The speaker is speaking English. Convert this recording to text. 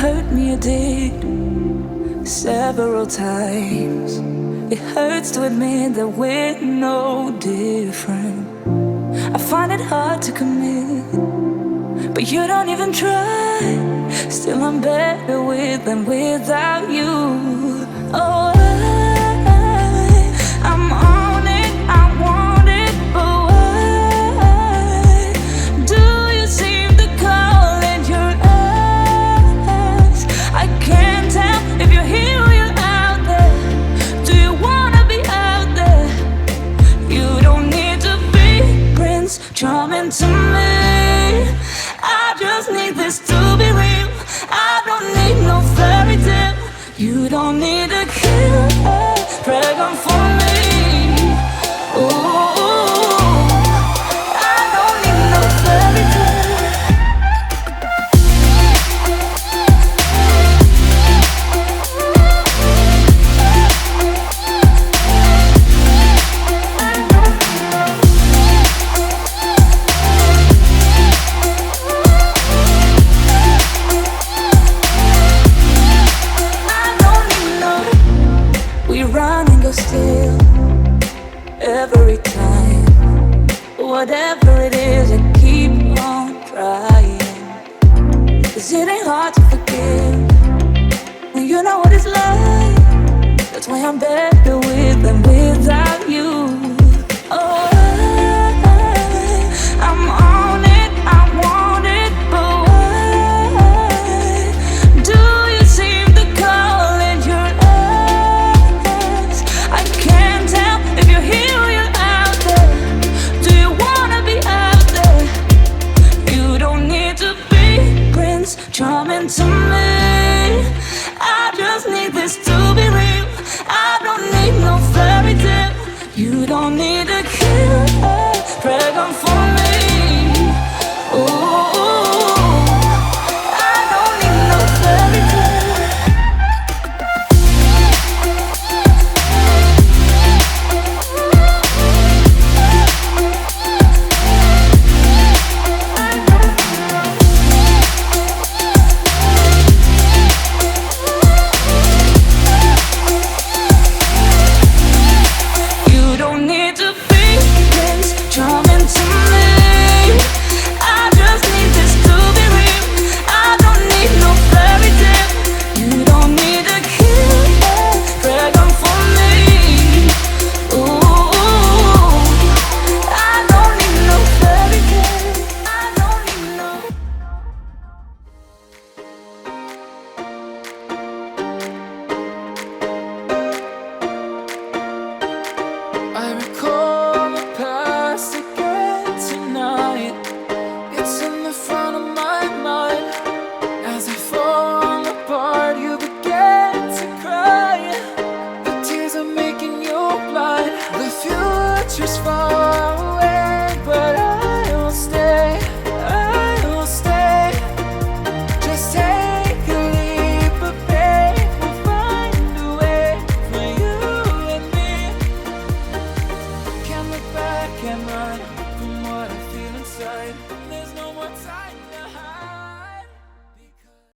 hurt me, you did, several times. It hurts to admit that we're no different. I find it hard to commit, but you don't even try. Still I'm better with than without you. Oh, I'm on it, I want it, but why do you seem to call it your eyes? I can't tell if you're here or you're out there. Do you wanna be out there? You don't need to be Prince Charming to me. I just need this to be real. I don't need no fairy tale. You don't need to kill a dragon for me. Ooh, I don't need no fairy tale. Still, every time, whatever it is, I keep on trying. 'Cause it ain't hard to forgive when you know what it's like. That's why I'm better